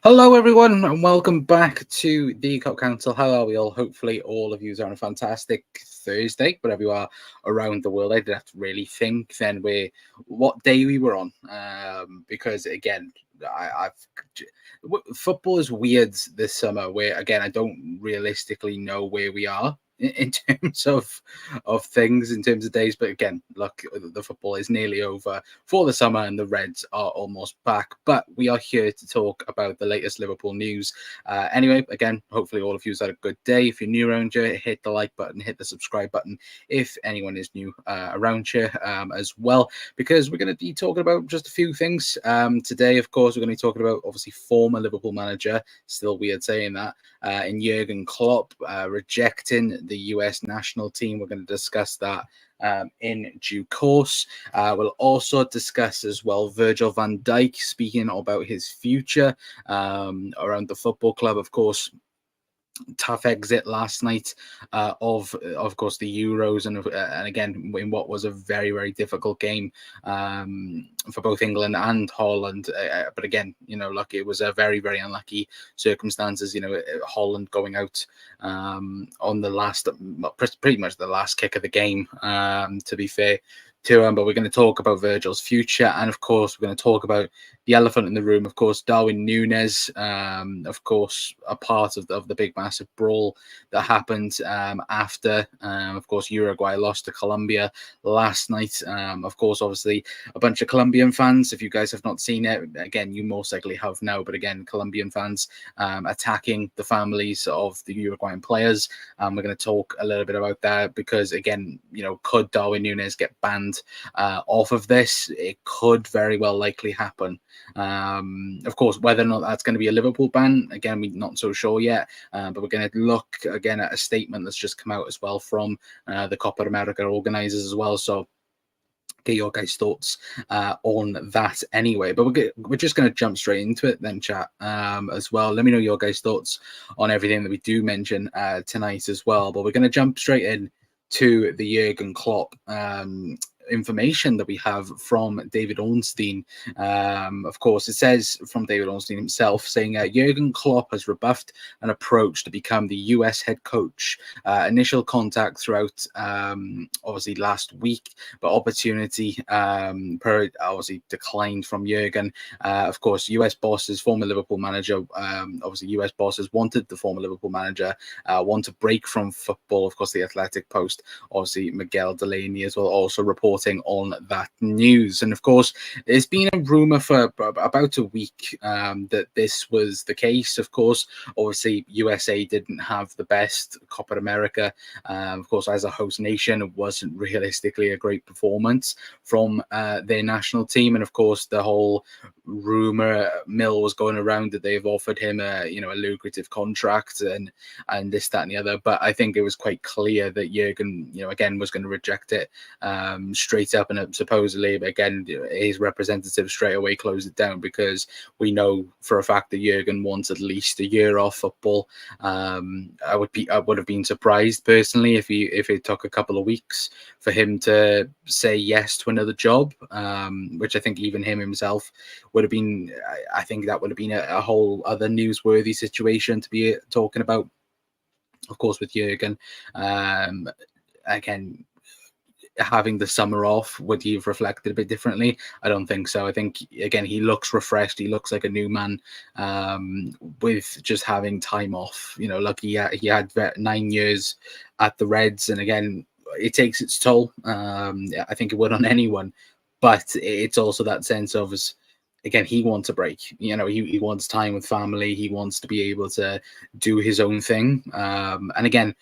Hello, everyone, and welcome back to the Cup Council. How are we all? Hopefully, all of you are on a fantastic Thursday, wherever you are around the world. I did have to really think then what day we were on, because again, football is weird this summer. Where again, I don't realistically know where we are in terms of things, in terms of days. But again, look, the football is nearly over for the summer and the Reds are almost back. But we are here to talk about the latest Liverpool news. Anyway, again, hopefully all of you had a good day. If you're new around here, hit the like button, hit the subscribe button if anyone is new around here as well, because we're going to be talking about just a few things today. Of course, we're going to be talking about obviously former Liverpool manager, still weird saying that, in Jurgen Klopp rejecting the US national team. We're going to discuss that in due course. We'll also discuss as well Virgil van Dijk speaking about his future around the football club. Of course, tough exit last night of course the Euros, and again in what was a very difficult game for both England and Holland, but again, look, it was a very unlucky circumstances. Holland going out on the last, pretty much the last kick of the game, to be fair to him. But we're going to talk about Virgil's future, and of course we're going to talk about the elephant in the room, of course, Darwin Núñez, of course, a part of the big massive brawl that happened after, of course, Uruguay lost to Colombia last night. Of course, obviously, a bunch of Colombian fans. If you guys have not seen it, again, you most likely have now. But again, Colombian fans attacking the families of the Uruguayan players. We're going to talk a little bit about that because, again, could Darwin Núñez get banned off of this? It could very well likely happen. Of course, whether or not that's going to be a Liverpool ban, again, we're not so sure yet. But we're going to look again at a statement that's just come out as well from the Copa America organizers as well. So get your guys' thoughts on that anyway. But we're just going to jump straight into it then, chat, as well. Let me know your guys' thoughts on everything that we do mention tonight as well. But we're going to jump straight in to the Jurgen Klopp information that we have from David Ornstein. Of course, it says from David Ornstein himself saying Jurgen Klopp has rebuffed an approach to become the US head coach. Initial contact throughout obviously last week, but opportunity obviously declined from Jurgen. Of course, US bosses, former Liverpool manager, obviously US bosses wanted the former Liverpool manager want to break from football. Of course, the Athletic Post, obviously Miguel Delaney as well, also reporting on that news. And of course, there's been a rumor for about a week that this was the case. Of course, obviously USA didn't have the best Copa America. Of course, as a host nation, it wasn't realistically a great performance from their national team. And of course, the whole rumor mill was going around that they've offered him a lucrative contract and this, that, and the other. But I think it was quite clear that Jurgen, again, was going to reject it straight up, and supposedly, again, his representative straight away closed it down because we know for a fact that Jurgen wants at least a year off football. I would have been surprised personally if it took a couple of weeks for him to say yes to another job, which I think even him himself would have been. I think that would have been a whole other newsworthy situation to be talking about. Of course, with Jurgen, again, having the summer off, would he have reflected a bit differently? I don't think so. I think, again, he looks refreshed. He looks like a new man with just having time off. Like he had 9 years at the Reds, and again, it takes its toll. I think it would on anyone, but it's also that sense of, again, he wants a break. He wants time with family. He wants to be able to do his own thing. And again,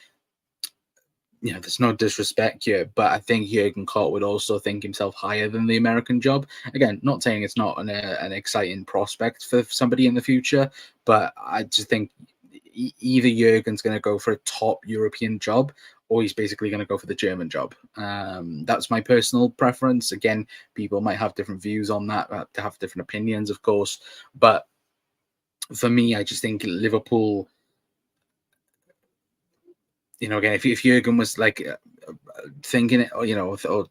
there's no disrespect here, but I think Jurgen Klopp would also think himself higher than the American job. Again, not saying it's not an exciting prospect for somebody in the future, but I just think either Jurgen's going to go for a top European job, or he's basically going to go for the German job. That's my personal preference. Again, people might have different views on that, have different opinions, of course. But for me, I just think Liverpool, again, if Jurgen was like thinking it, or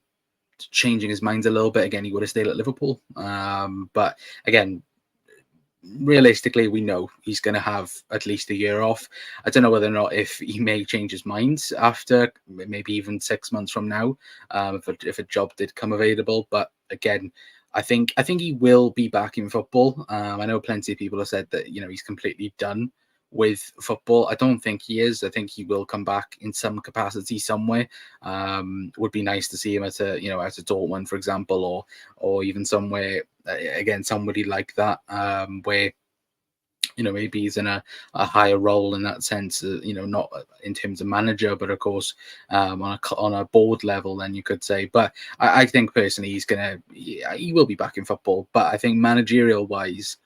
changing his mind a little bit, again, he would have stayed at Liverpool. But again, realistically, we know he's going to have at least a year off. I don't know whether or not if he may change his mind after, maybe even 6 months from now, if a job did come available. But again, I think he will be back in football. I know plenty of people have said that he's completely done with football. I don't think he is. I think he will come back in some capacity somewhere. Would be nice to see him at a at a Dortmund, for example, or even somewhere again, somebody like that, where maybe he's in a higher role in that sense, not in terms of manager, but of course on a board level, then you could say. But I think personally he will be back in football. But I think managerial wise,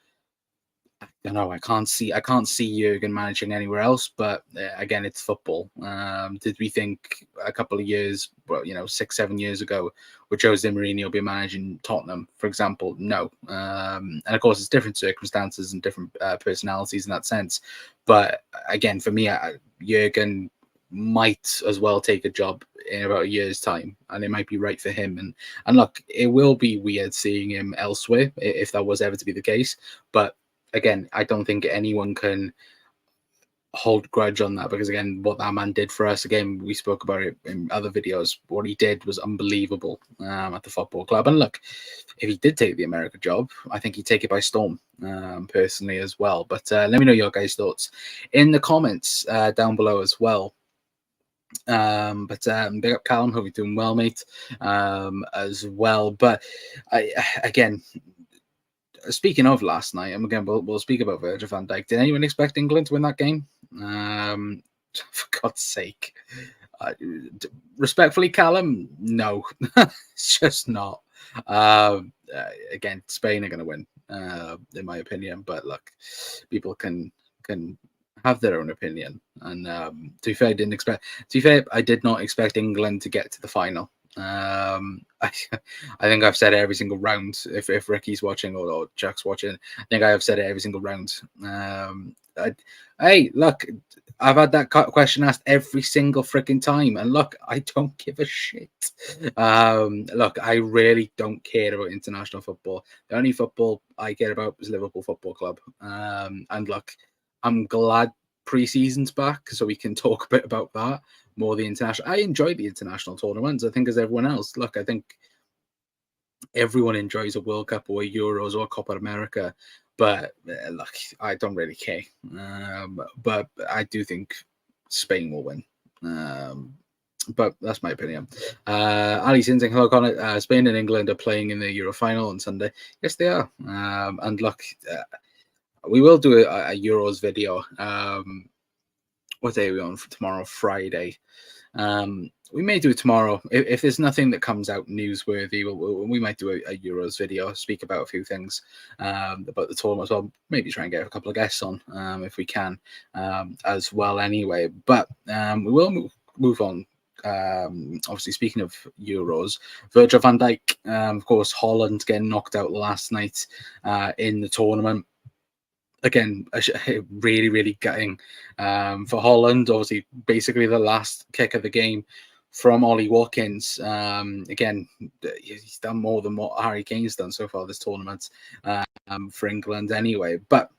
I don't know. I can't see Jurgen managing anywhere else. But again, it's football. Did we think a couple of years, 6-7 years ago, would Jose Mourinho be managing Tottenham, for example? No. And of course, it's different circumstances and different personalities in that sense. But again, for me, Jurgen might as well take a job in about a year's time, and it might be right for him. And look, it will be weird seeing him elsewhere if that was ever to be the case. But again, I don't think anyone can hold grudge on that, because again, what that man did for us, again, we spoke about it in other videos, what he did was unbelievable at the football club. And look, if he did take the America job, I think he'd take it by storm, personally as well. But let me know your guys' thoughts in the comments down below as well. But big up Callum, hope you're doing well, mate, as well. But again, speaking of last night, and again, we'll speak about Virgil van Dijk. Did anyone expect England to win that game? For God's sake. Respectfully, Callum, no. It's just not. Again, Spain are going to win, in my opinion. But look, people can have their own opinion. And to be fair, I did not expect England to get to the final. I think I've said it every single round. If Ricky's watching or Jack's watching, I think I have said it every single round. Hey, look, I've had that question asked every single freaking time, and look, I don't give a shit. Look, I really don't care about international football. The only football I care about is Liverpool Football Club. And look, I'm glad pre-season's back, so we can talk a bit about that. More the international. I enjoy the international tournaments, I think, as everyone else. Look, I think everyone enjoys a World Cup or a Euros or a Copa America, but look, I don't really care. But I do think Spain will win. But that's my opinion. Ali Sinzing, hello, Connor. Spain and England are playing in the Euro final on Sunday. Yes, they are. And look, we will do a Euros video. What day are we on for tomorrow? Friday. We may do it tomorrow. If there's nothing that comes out newsworthy, we might do a Euros video, speak about a few things about the tournament as well. Maybe try and get a couple of guests on if we can as well anyway. But we will move on. Obviously, speaking of Euros, Virgil van Dijk, of course, Holland getting knocked out last night in the tournament. Again, really, really gutting for Holland. Obviously, basically the last kick of the game from Ollie Watkins. Again, he's done more than what Harry Kane's done so far this tournament for England anyway. But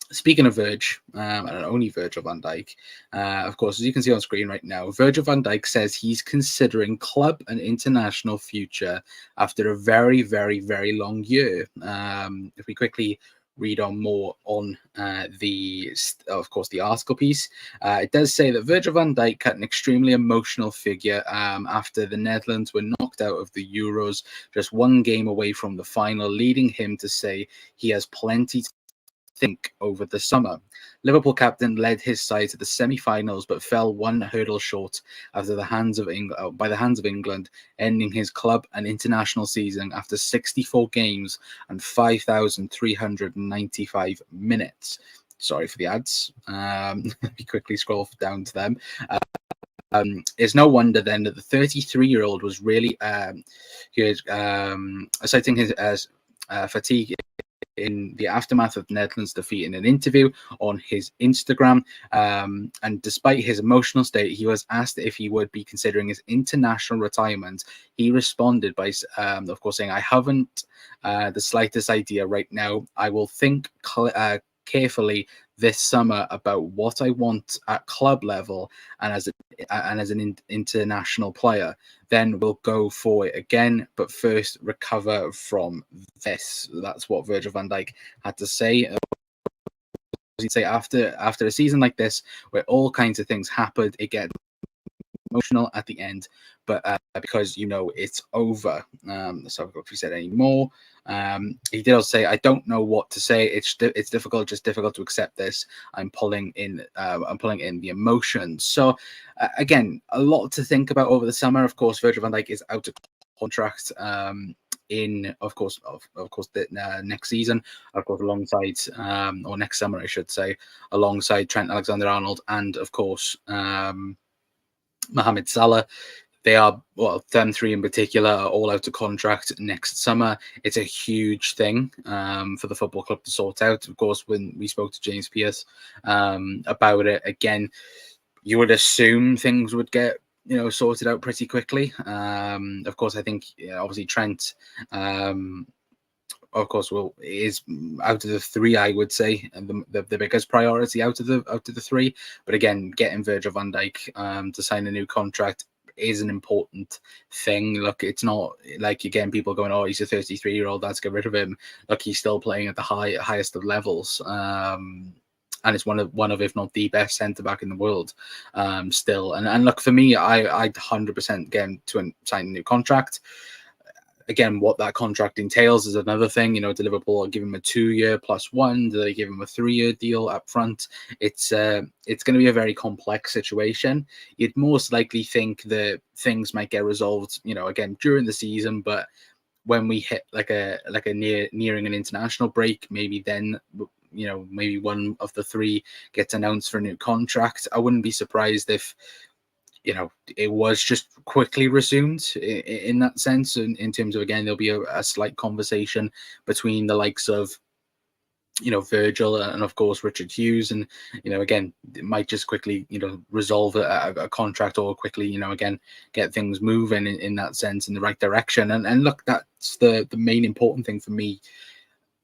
speaking of Virg, and only Virgil van Dijk, of course, as you can see on screen right now, Virgil van Dijk says he's considering club and international future after a very, very, very long year. If we quickly read on more on the article piece. It does say that Virgil van Dijk cut an extremely emotional figure after the Netherlands were knocked out of the Euros, just one game away from the final, leading him to say he has plenty to think over the summer. Liverpool captain led his side to the semi-finals, but fell one hurdle short after by the hands of England, ending his club and international season after 64 games and 5,395 minutes. Sorry for the ads. Let me quickly scroll down to them. It's no wonder then that the 33-year-old was really citing his fatigue in the aftermath of the Netherlands defeat in an interview on his Instagram. And despite his emotional state, he was asked if he would be considering his international retirement. He responded by, of course, saying, "I haven't the slightest idea right now. I will think carefully this summer about what I want at club level and as an international player. Then we'll go for it again. But first, recover from this." That's what Virgil van Dijk had to say. He'd say after a season like this, where all kinds of things happened, it gets emotional at the end, but because it's over. So if he said any more, he did also say, "I don't know what to say. It's difficult, just difficult to accept this. I'm pulling in the emotions." So again, a lot to think about over the summer. Of course, Virgil van Dijk is out of contract in the next season, of course, alongside or next summer I should say, alongside Trent Alexander-Arnold and of course Mohamed Salah. They are, well, them three in particular are all out of contract next summer. It's a huge thing for the football club to sort out. Of course, when we spoke to James Pearce about it, again, you would assume things would get sorted out pretty quickly. Of course, I think obviously Trent, of course, is out of the three, I would say, the biggest priority out of the three. But again, getting Virgil van Dijk to sign a new contract is an important thing. Look, it's not like, again, people going, "Oh, he's a 33-year-old, let's get rid of him." Look, he's still playing at the highest of levels. And it's one of, if not the best centre back in the world, still. And look, for me, I'd 100% get him to sign a new contract. Again, what that contract entails is another thing. Do Liverpool give him a 2-year +1? Do they give him a 3-year deal up front? It's going to be a very complex situation. You'd most likely think that things might get resolved, again, during the season, but when we hit like a nearing an international break, maybe then maybe one of the three gets announced for a new contract. I wouldn't be surprised if it was just quickly resumed in that sense. In terms of, again, there'll be a slight conversation between the likes of Virgil and of course Richard Hughes, and again, it might just quickly resolve a contract, or quickly again get things moving in that sense in the right direction. And look, that's the main important thing for me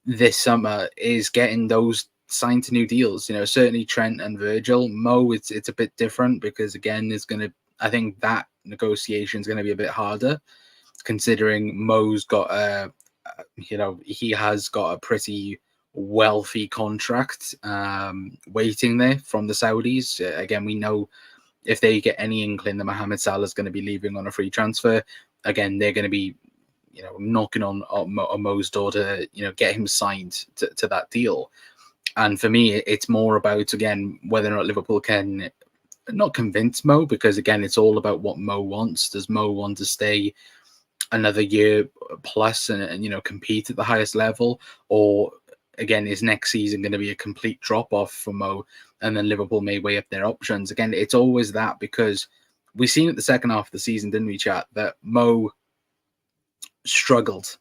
this summer, is getting those signed to new deals. Certainly Trent and Virgil. Mo, it's a bit different, because again, I think that negotiation is going to be a bit harder, considering Mo's got he has got a pretty wealthy contract waiting there from the Saudis. Again, we know if they get any inkling that Mohamed Salah is going to be leaving on a free transfer, again, they're going to be knocking on Mo's door to get him signed to that deal. And for me, it's more about, again, whether or not Liverpool can not convince Mo, because again, it's all about what Mo wants. Does Mo want to stay another year plus and compete at the highest level, or again, is next season going to be a complete drop off for Mo, and then Liverpool may weigh up their options? Again, it's always that, because we've seen at the second half of the season, didn't we, chat, that Mo struggled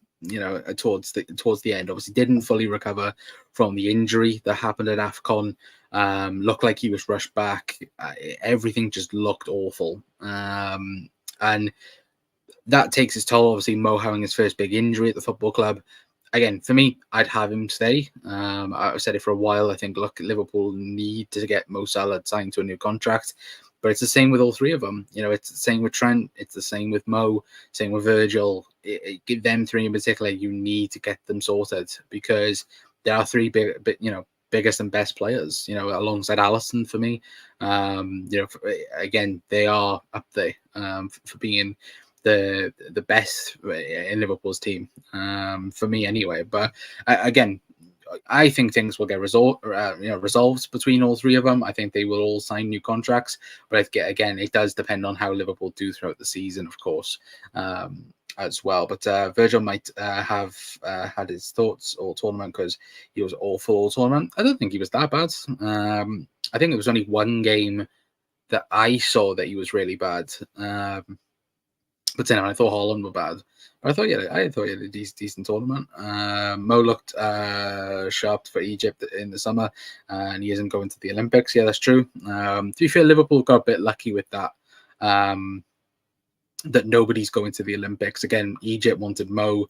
towards the end. Obviously didn't fully recover from the injury that happened at AFCON. Looked like he was rushed back. Everything just looked awful, and that takes its toll. Obviously, Mo having his first big injury at the football club. Again, for me, I'd have him stay. I've said it for a while. I think, look, Liverpool need to get Mo Salah signed to a new contract. But it's the same with all three of them. It's the same with Trent. It's the same with Mo. Same with Virgil. Give them three in particular. You need to get them sorted, because there are three biggest and best players. Alongside Alisson for me. Again, they are up there for being the best in Liverpool's team, for me anyway. But again, I think things will get resolved between all three of them. I think they will all sign new contracts, but again, it does depend on how Liverpool do throughout the season, of course, as well. But Virgil might have had his thoughts all tournament, because he was awful all tournament. I don't think he was that bad. I think there was only one game that I saw that he was really bad. But then I thought Holland were bad. I thought he had a decent tournament. Mo looked sharp for Egypt in the summer, and he isn't going to the Olympics. Yeah, that's true. Do you feel Liverpool got a bit lucky with that? That nobody's going to the Olympics. Again, Egypt wanted Mo,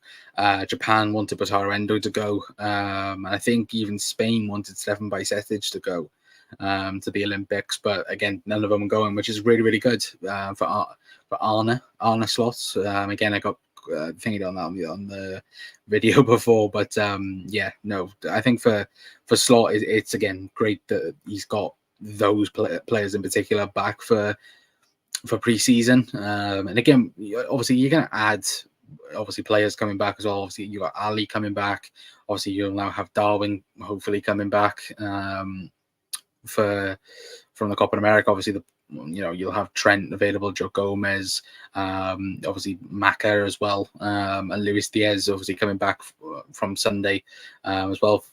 Japan wanted Wataru Endo to go, and I think even Spain wanted Stefan Bajcetic to go to the Olympics. But again, none of them are going, which is really, really good for Arne slots. Again, I got thinking on that on the video before, but yeah, no, I think for Slot, it's again great that he's got those players in particular back for pre-season, and again, obviously you're going to add players coming back as well. Obviously you got Ali coming back. Obviously you'll now have Darwin hopefully coming back from the Copa America. Obviously you'll have Trent available, Joe Gomez, obviously Maka as well, and Luis Diaz obviously coming back from Sunday as well.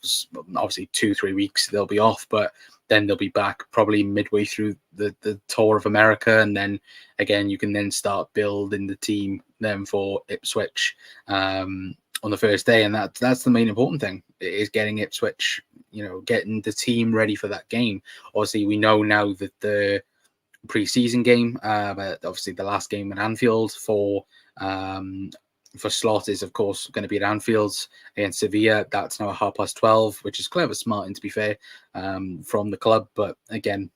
Obviously 2-3 weeks they'll be off, but then they'll be back probably midway through the tour of America, and then again you can then start building the team then for Ipswich on the first day, and that's the main important thing, is getting Ipswich, getting the team ready for that game. Obviously we know now that the pre-season game, but obviously the last game at Anfield for Slot is of course going to be at Anfield against Sevilla. That's now a 12:30, which is clever smarting, to be fair, from the club. But again,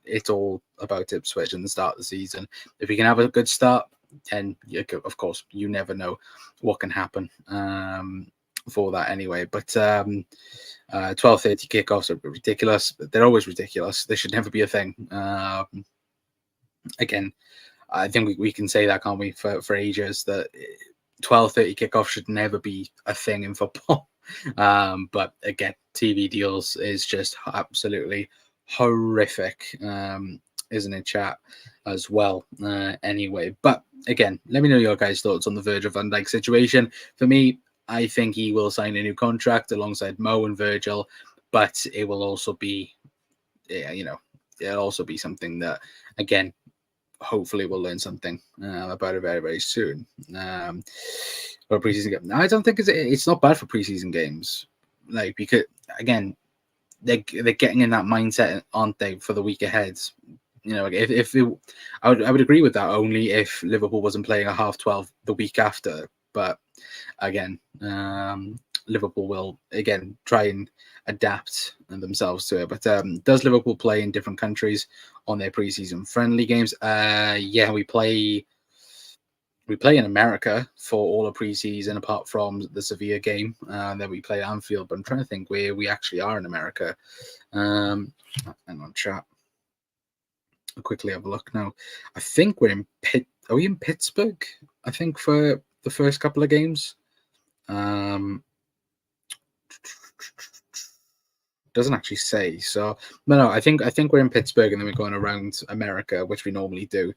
it's all about Ipswich and the start of the season. If we can have a good start, then of course you never know what can happen for that anyway. But 12:30 kickoffs are ridiculous. They're always ridiculous. They should never be a thing. Again, I think we can say that, can't we, for ages, that 12:30 kickoff should never be a thing in football. But again, TV deals is just absolutely horrific, isn't it, chat, as well? Anyway, but again, let me know your guys' thoughts on the Virgil van Dijk situation. For me, I think he will sign a new contract alongside Mo and Virgil, but it will also be, it'll also be something that, again, hopefully we'll learn something about it very, very soon. For a preseason game, I don't think it's not bad for preseason games, because again, they're getting in that mindset, aren't they, for the week ahead? I would agree with that only if Liverpool wasn't playing a 12:30 the week after. But again, Liverpool will again try and adapt themselves to it. But does Liverpool play in different countries on their preseason friendly games? Yeah, we play in America for all of preseason, apart from the Sevilla game. Then we play Anfield. But I'm trying to think where we actually are in America. Hang on, chat. I'll quickly have a look now. I think we're in Are we in Pittsburgh? I think for the first couple of games. Doesn't actually say. So no, I think we're in Pittsburgh, and then we're going around America, which we normally do.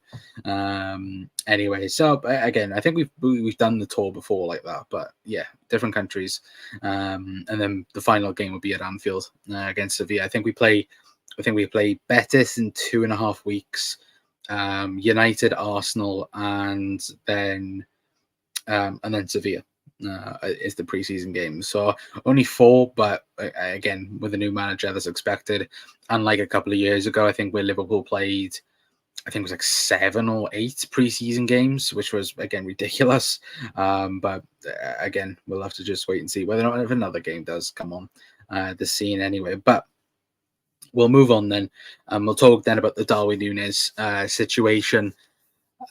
Anyway, so again, I think we've done the tour before like that, but yeah, different countries. And then the final game will be at Anfield against Sevilla. I think we play Betis in 2.5 weeks, United, Arsenal, and then Sevilla is the preseason game. So only 4, but again, with a new manager, that's expected. Unlike a couple of years ago, I think where Liverpool played, I think it was like 7 or 8 preseason games, which was again ridiculous. But again, we'll have to just wait and see whether or not if another game does come on the scene anyway. But we'll move on then. We'll talk then about the Darwin Núñez situation.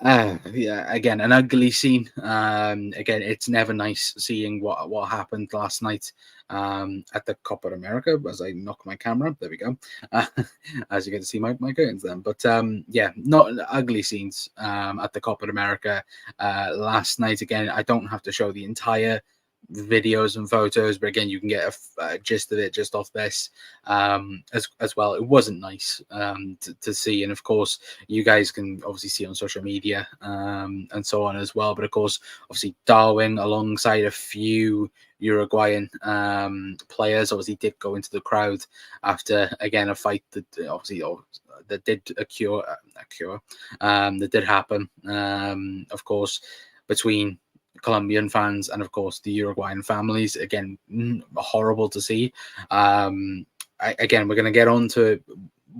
Yeah, again, an ugly scene. Again, it's never nice seeing what happened last night at the Copa America. As I knock my camera, there we go. As you can see, my curtains then. But yeah, not ugly scenes at the Copa America last night. Again, I don't have to show the entire videos and photos, but again, you can get a gist of it just off this as well. It wasn't nice to see, and of course you guys can obviously see on social media and so on as well. But of course, obviously Darwin, alongside a few Uruguayan players, obviously did go into the crowd after again a fight that obviously that did that did happen, of course, between Colombian fans and of course the Uruguayan families. Again, horrible to see. Again, we're going to get on to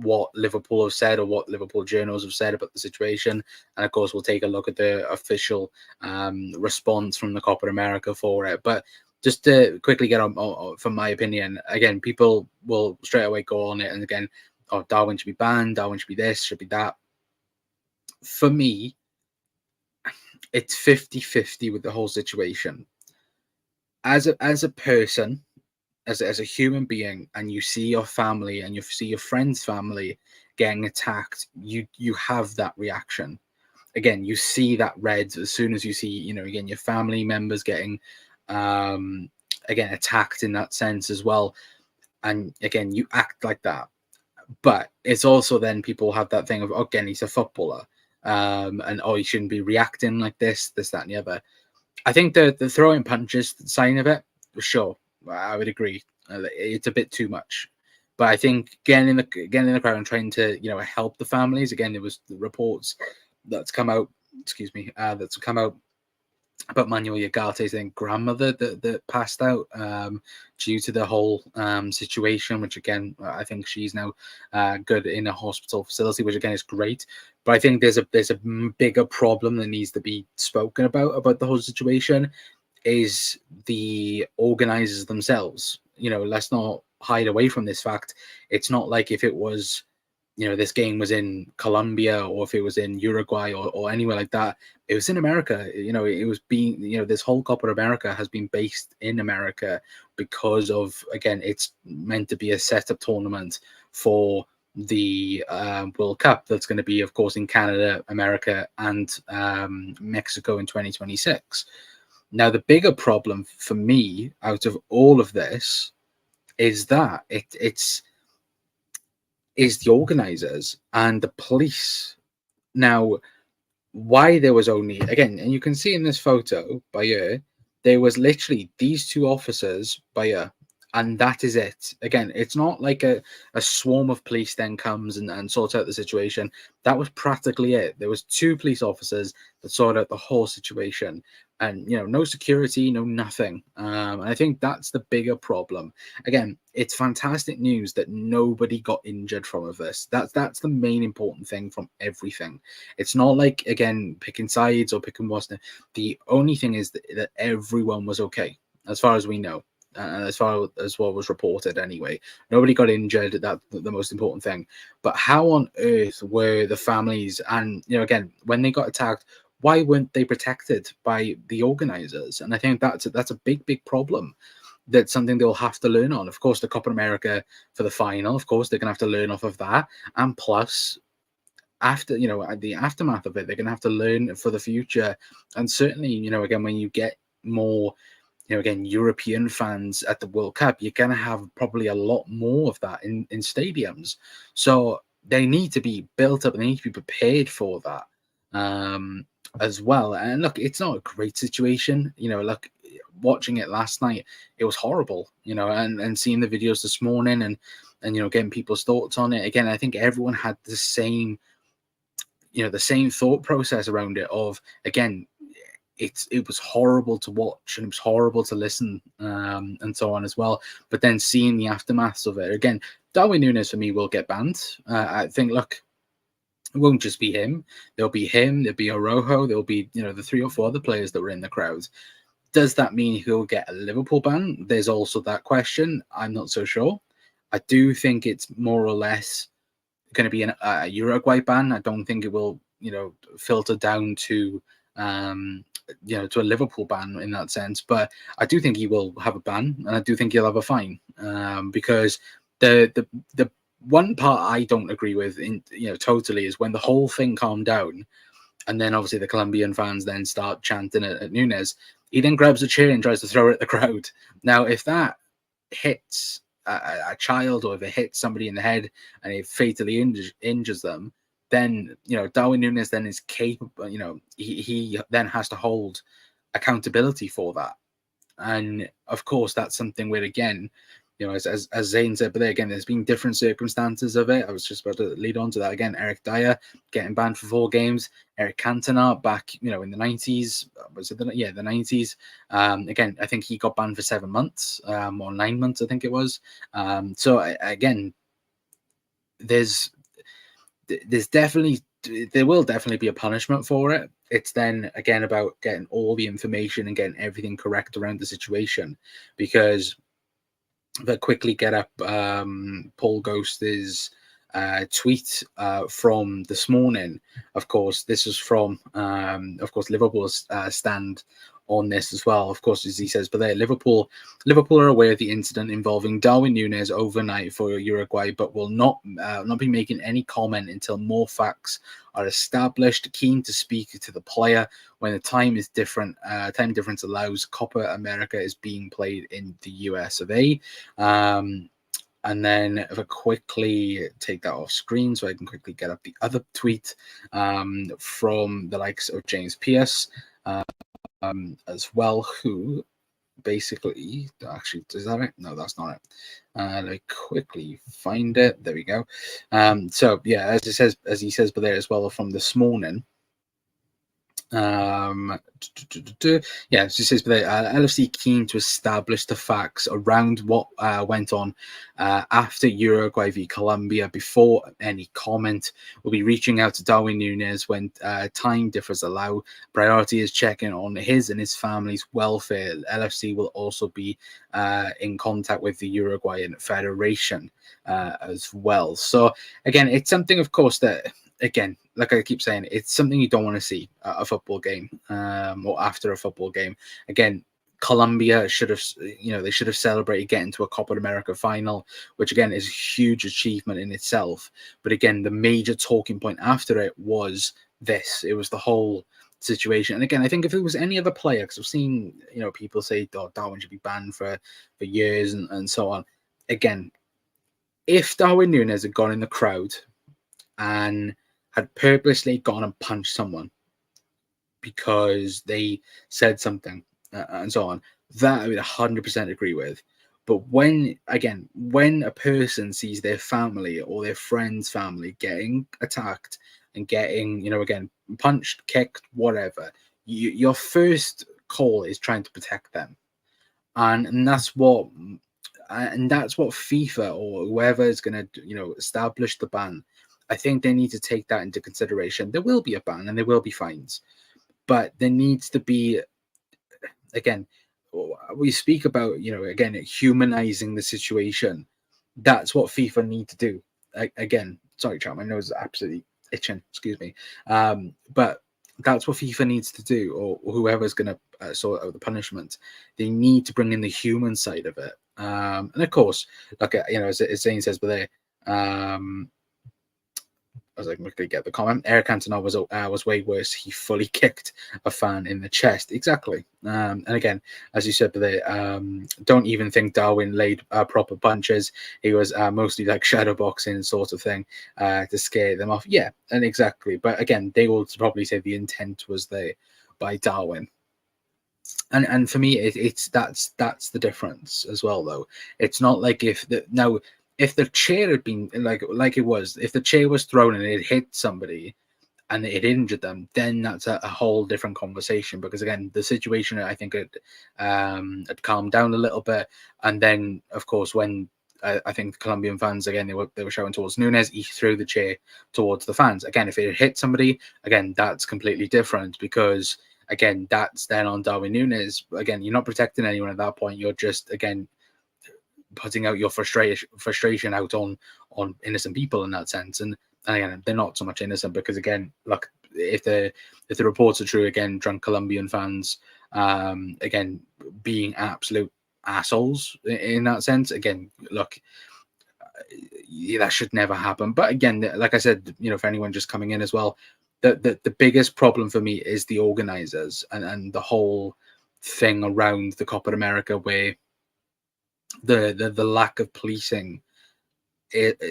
what Liverpool have said or what Liverpool journals have said about the situation, and of course we'll take a look at the official response from the Copa America for it. But just to quickly get on from my opinion, again, people will straight away go on it, and again, oh, Darwin should be banned, Darwin should be this, should be that. For me, it's 50-50 with the whole situation. As a person, as a human being, and you see your family and you see your friend's family getting attacked, you have that reaction. Again, you see that red as soon as you see, again, your family members getting again attacked in that sense as well, and again you act like that. But it's also then people have that thing of, again, he's a footballer, and he shouldn't be reacting like this, that, and the other. I think the throwing punches sign of it, sure, I would agree. It's a bit too much, but I think getting in the crowd and trying to help the families. Again, there was the reports that's come out. Excuse me, that's come out about Manuel Ugarte's grandmother that passed out due to the whole situation. Which again, I think she's now good in a hospital facility, which again is great. But I think there's a bigger problem that needs to be spoken about the whole situation. Is the organizers themselves. Let's not hide away from this fact. It's not like if it was, this game was in Colombia or if it was in Uruguay or anywhere like that. It was in America. It was being, this whole Copa America has been based in America because of, again, it's meant to be a setup tournament for the World Cup that's going to be, of course, in Canada, America, and Mexico in 2026. Now, the bigger problem for me out of all of this is that it's the organizers and the police. Now, why there was only, again, and you can see in this photo by here, there was literally these two officers by here, and that is it. Again, it's not like a swarm of police then comes and sorts out the situation. That was practically it. There was two police officers that sorted out the whole situation, and no security, no nothing. And I think that's the bigger problem. Again, it's fantastic news that nobody got injured from this. That's the main important thing from everything. It's not like, again, picking sides or picking what's. The only thing is that everyone was okay, as far as we know. As far as what was reported anyway, nobody got injured. That's the most important thing. But how on earth were the families? And again, when they got attacked, why weren't they protected by the organizers? And I think that's a big problem. That's something they'll have to learn on. Of course, the Copa America for the final, of course, they're gonna have to learn off of that. And plus, after the aftermath of it, they're gonna have to learn for the future. And certainly, again, when you get more again, European fans at the World Cup, you're going to have probably a lot more of that in stadiums. So they need to be built up and they need to be prepared for that as well. And look, it's not a great situation. Look, watching it last night, it was horrible, and seeing the videos this morning and getting people's thoughts on it. Again, I think everyone had the same, the same thought process around it of, again, it was horrible to watch and it was horrible to listen and so on as well. But then seeing the aftermaths of it, again, Darwin Nunez for me will get banned. I think, look, it won't just be him. There'll be him, there'll be Orojo, there'll be, the 3 or 4 other players that were in the crowd. Does that mean he'll get a Liverpool ban? There's also that question. I'm not so sure. I do think it's more or less going to be a Uruguay ban. I don't think it will, filter down to to a Liverpool ban in that sense, but I do think he will have a ban, and I do think he'll have a fine, because the one part I don't agree with totally is when the whole thing calmed down, and then obviously the Colombian fans then start chanting at Nunez. He then grabs a chair and tries to throw it at the crowd. Now, if that hits a child or if it hits somebody in the head and it fatally injures them, then Darwin Nunez then is capable. He then has to hold accountability for that, and of course that's something where, again, you know, as Zane said, but then again, there's been different circumstances of it. I was just about to lead on to that again. Eric Dyer getting banned for 4 games. Eric Cantona back, you know, in the 90s. Was it the 90s? Again, I think he got banned for 7 months, or 9 months, I think it was. So again, there's definitely, there will definitely be a punishment for it. It's then again about getting all the information and getting everything correct around the situation, because that quickly get up Paul Ghost's tweet from this morning. Of course, this was from, of course, Liverpool's stand on this as well. Of course, as he says, but there, Liverpool are aware of the incident involving Darwin Nunez overnight for Uruguay, but will not be making any comment until more facts are established. Keen to speak to the player when the time is different. Time difference allows. Copa America is being played in the US of A. And then if I quickly take that off screen so I can quickly get up the other tweet from the likes of James Pierce as well, who basically, actually, is that it? No, that's not it. Let me quickly find it. There we go. So yeah, as he says, but there as well from this morning. Yeah, she says, but LFC keen to establish the facts around what went on after Uruguay v Colombia. Before any comment, we'll be reaching out to Darwin Nunez when time differs allow. Priority is checking on his and his family's welfare. LFC will also be in contact with the Uruguayan Federation as well. So again, it's something, of course, that, again, like I keep saying, it's something you don't want to see at a football game or after a football game. Again, Colombia should have, they should have celebrated getting to a Copa America final, which again is a huge achievement in itself. But again, the major talking point after it was this. It was the whole situation. And again, I think if it was any other player, because I've seen, people say, oh, Darwin should be banned for years and so on. Again, if Darwin Nunez had gone in the crowd and had purposely gone and punched someone because they said something and so on, that I would 100% agree with. But when a person sees their family or their friend's family getting attacked and getting, again, punched, kicked, whatever, your first call is trying to protect them. And that's what FIFA or whoever is going to, establish the ban, I think they need to take that into consideration. There will be a ban and there will be fines, but there needs to be, again, we speak about, again, humanizing the situation. That's what FIFA need to do. Again, sorry, chat, my nose is absolutely itching. Excuse me. But that's what FIFA needs to do, or whoever's going to sort out the punishment. They need to bring in the human side of it. And of course, like, as Zane says, but there, as I can quickly get the comment, Eric Cantona was way worse. He fully kicked a fan in the chest. Exactly. And again, as you said, don't even think Darwin laid proper punches. He was mostly like shadow boxing sort of thing to scare them off. Yeah, and exactly. But again, they will probably say the intent was there by Darwin. And for me, that's the difference as well, though. It's not like if the chair had been like it was, if the chair was thrown and it hit somebody and it injured them, then that's a whole different conversation. Because again, the situation, I think, had calmed down a little bit. And then, of course, when I think the Colombian fans, again, they were shouting towards Nunez, he threw the chair towards the fans. Again, if it had hit somebody, again, that's completely different, because again, that's then on Darwin Nunez. Again, you're not protecting anyone at that point. You're just, again, putting out your frustration out on innocent people in that sense. And again, they're not so much innocent, because again, look, if the reports are true, again, drunk Colombian fans, again, being absolute assholes in that sense. Again, look, that should never happen. But again, like I said, for anyone just coming in as well, the biggest problem for me is the organizers and the whole thing around the Copa America, where the lack of policing,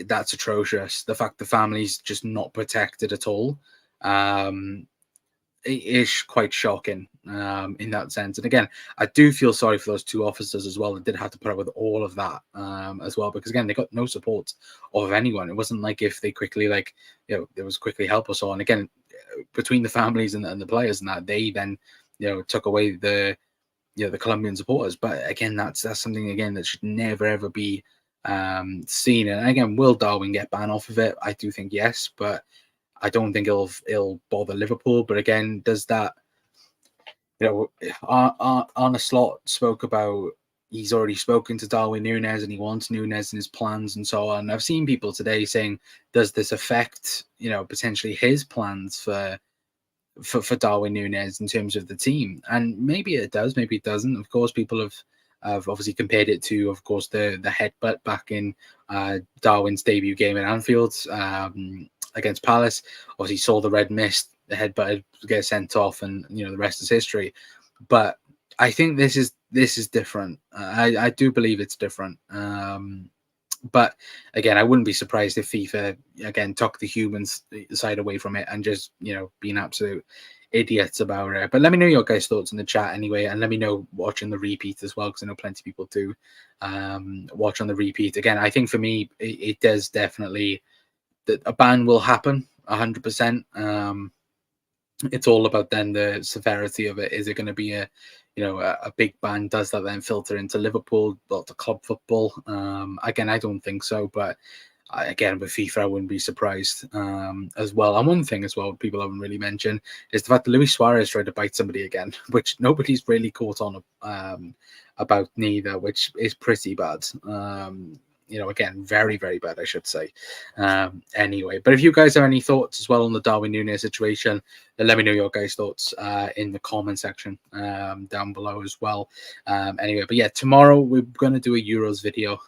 that's atrocious. The fact the family's just not protected at all, it is quite shocking. in that sense. And again, I do feel sorry for those 2 officers as well that did have to put up with all of that as well, because again, they got no support of anyone. It wasn't like if they quickly there was quickly help or so on. Again, between the families and the players and that, they then took away the Colombian supporters. But again, that's something again that should never ever be seen. And again, will Darwin get banned off of it? I do think yes, but I don't think it'll bother Liverpool. But again, does that, Arne Slot spoke about he's already spoken to Darwin Nunez and he wants Nunez in his plans and so on. I've seen people today saying, does this affect potentially his plans for Darwin Nunez in terms of the team? And maybe it does, maybe it doesn't. Of course, people have obviously compared it to, of course, the headbutt back in Darwin's debut game at Anfield against Palace. Obviously, saw the red mist, the headbutt get sent off, and the rest is history. But I think this is different. I do believe it's different. But again, I wouldn't be surprised if FIFA again took the human side away from it and just being absolute idiots about it. But let me know your guys' thoughts in the chat anyway, and let me know watching the repeat as well, because I know plenty of people do watch on the repeat. Again, I think for me it does definitely that a ban will happen 100%. It's all about then the severity of it. Is it going to be a big ban? Does that then filter into Liverpool, to club football? Again, I don't think so. But again, with FIFA, I wouldn't be surprised as well. And one thing as well people haven't really mentioned is the fact that Luis Suarez tried to bite somebody again, which nobody's really caught on about neither, which is pretty bad. Again, very, very bad, I should say. Anyway, but if you guys have any thoughts as well on the Darwin Nunez situation, then let me know your guys' thoughts in the comment section down below as well. Anyway, but yeah, tomorrow we're going to do a Euros video.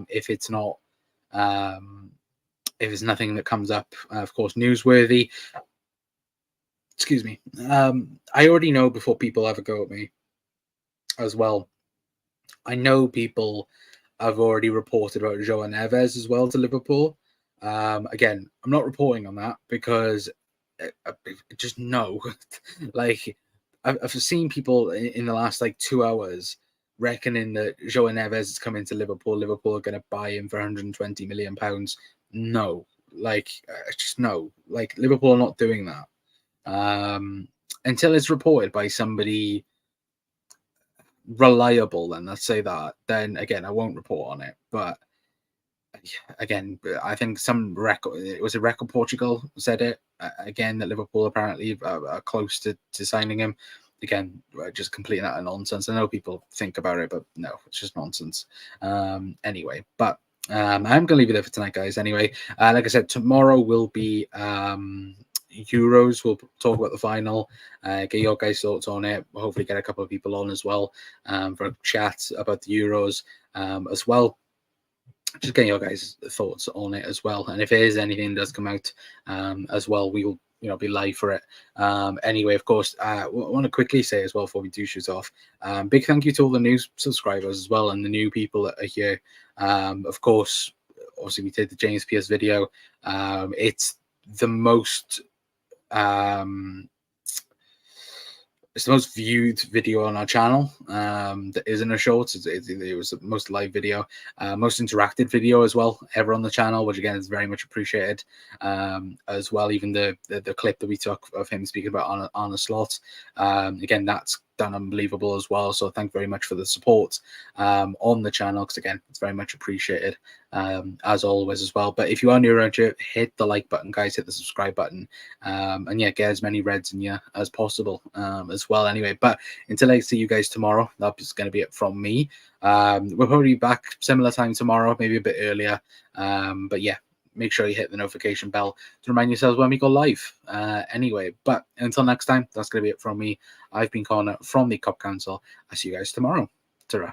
If it's not, if there's nothing that comes up, of course, newsworthy. Excuse me. I already know before people ever go at me as well. I know people have already reported about João Neves as well to Liverpool. Again, I'm not reporting on that because I just know. I've seen people in the last 2 hours reckoning that João Neves is coming to Liverpool. Liverpool are going to buy him for £120 million. No, just no. Liverpool are not doing that until it's reported by somebody reliable, then let's say that, then again I won't report on it. But again, I think it was a Record Portugal said it again, that Liverpool apparently are close to signing him. Again, just completely utter nonsense. I know people think about it, but no, it's just nonsense. Anyway, but I'm gonna leave it there for tonight, guys. Anyway, like I said, tomorrow will be Euros. We'll talk about the final, get your guys' thoughts on it. We'll hopefully get a couple of people on as well for a chat about the Euros as well. Just getting your guys' thoughts on it as well. And if there is anything that does come out as well, we will be live for it. Anyway, of course, I want to quickly say as well before we do shoot off, big thank you to all the new subscribers as well and the new people that are here. Of course, obviously we did the James Pierce video. It's the most it's the most viewed video on our channel that isn't a short. It was the most live video, most interactive video as well ever on the channel, which again is very much appreciated as well. Even the clip that we took of him speaking about on a slot, again, that's done unbelievable as well. So thank you very much for the support on the channel, because again, it's very much appreciated as always as well. But if you are new around here, hit the like button, guys, hit the subscribe button, and yeah, get as many reds in you as possible as well. Anyway, but until I see you guys tomorrow, that's going to be it from me. We'll probably be back similar time tomorrow, maybe a bit earlier, but yeah, make sure you hit the notification bell to remind yourselves when we go live. Anyway, but until next time, that's going to be it from me. I've been Connor from the Cop Council. I'll see you guys tomorrow. Ta-ra.